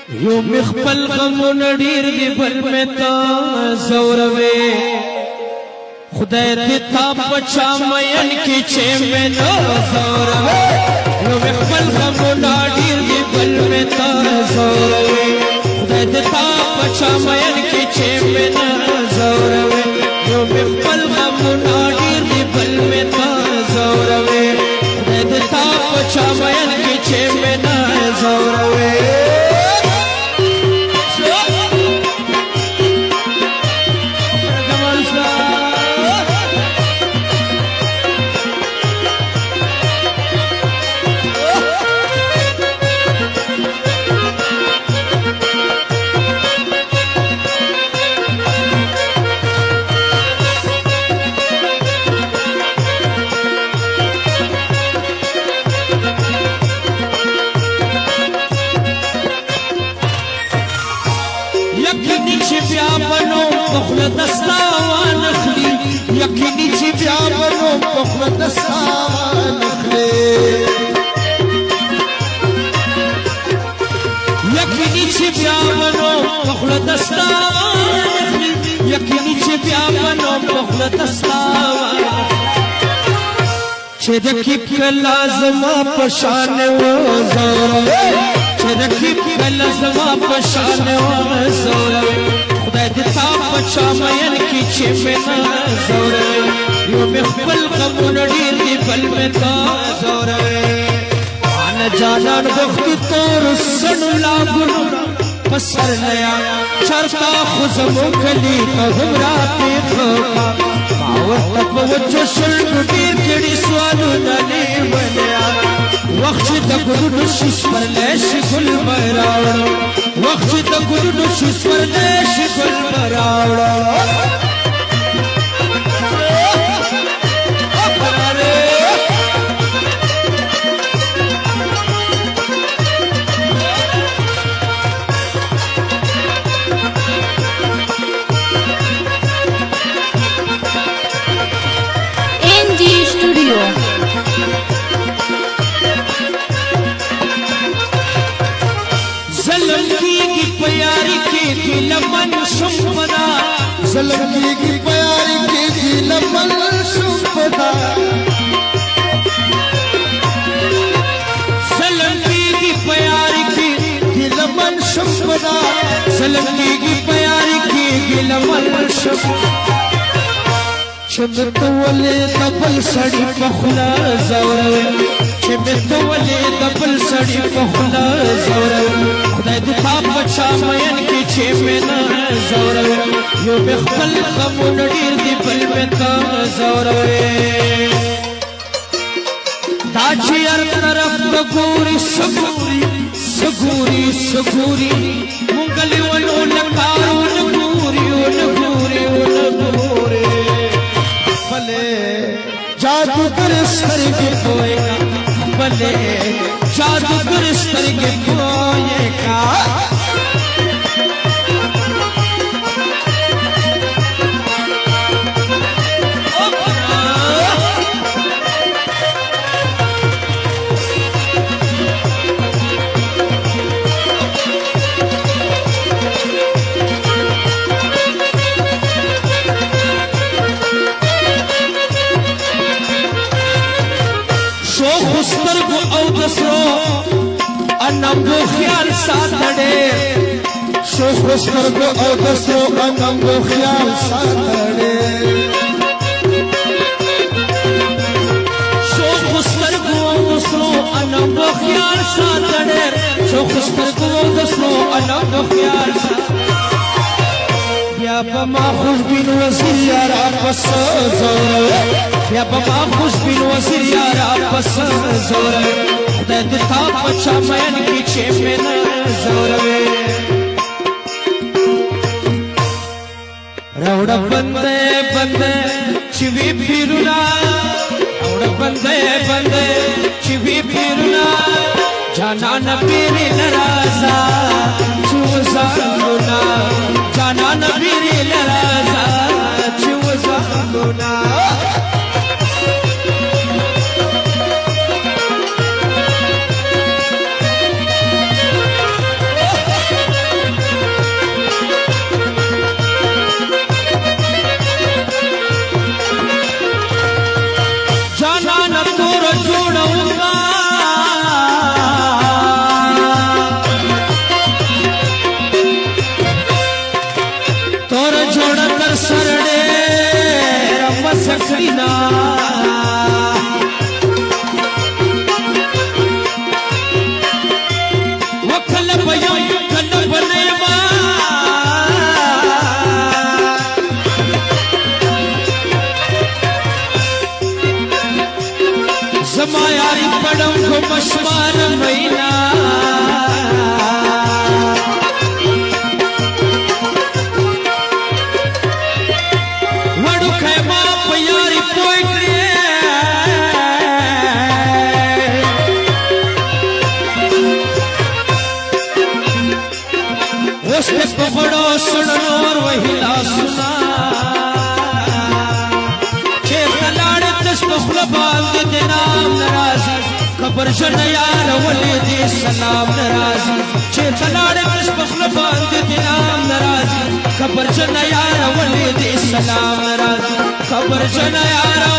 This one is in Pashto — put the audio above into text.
یو مخبل غمون ډیر دی بل متا زوروي خدای دې تا پچا مین کی چې مې نو زوروي یو مخبل غمون ډیر دی بل متا زوروي خدای دې تا پچا مین کی چې مې نو زوروي یو مخبل غمون ډیر دی بل متا زوروي خدای دې تا پچا مین کی چې مې نو زوروي بخل دستا ونخلي يقيني جبيا بنو بخل دستا ونخلي يقيني جبيا بنو بخل دستا ونخلي يقيني جبيا بنو بخل دستا ونخلي چدکی لازما پشان و زوروي چدکی لازما پشان و زوروي خدای دې تا پچا مین کی چې مې نه زوروي یو مې خپل غمونه ډېر دي بل مې تا زوروي ان جانان وخت تور سن لاګونو پسر لیا چرتا خو زمو کلی ته همرا پیخو ما ورته په وچو شلګو ډېر کړي سوالونه نیولیا وخت د ګلونو شیش پر لیش ګل مراوړو وخت د ګلونو شیش پر لیش ګل مراوړو ظلم की प्यारी की लमन सुपदा ظلم की प्यारी की लमन सुपदा ظلم की प्यारी की लमन सुपदा चमत वले दबल सड़ी पखला زوروي चमत वले दबल सड़ी पखला زوروي خدای دې تا پچا مین کی چې مې نه زوروي یو بخل غمون ډیر دی بل مې تا زوروي دا چې هر طرف د ګوري سګوري سګوري سګوري مونږلې ونو لکارو نګوري ونګوري ونګوري भले जादूगर सरगे कोएगा भले जादूगर सरगे कोएगा انمو خیال ساتڑے شوخ وسترگ او دسو انمو خیال ساتڑے شوخ وسترگ او دسو انمو خیال ساتڑے شوخ وسترگ او دسو انمو خیال ساتڑے یا بما خوش بین وزیر یارا پس زورے یا بما خوش بین وزیر یارا پس زورے خدای دې تا پچا مین کی چې مې نه زوروي راوړه بندې بندې چې وی پیرونا راوړه بندې بندې چې وی پیرونا جانان پیری نرازا چې وزالونا جانان پیری نرازا چې وزالونا वखल भयम कल बनेवा जमायारी पड़म को मशमार महीना वड़ू खैमा प्यारी पोइट्री उसके पकड़ो सुनो और वही ला सुना लाड़े तस्बुल बांध दे नाम नाराज खबर जन यार वली दे सलाम नाराज छे लाड़े तस्बुल बांध दे नाम नाराज खबर जन यार वली दे सलाम नाराज खबर जन यार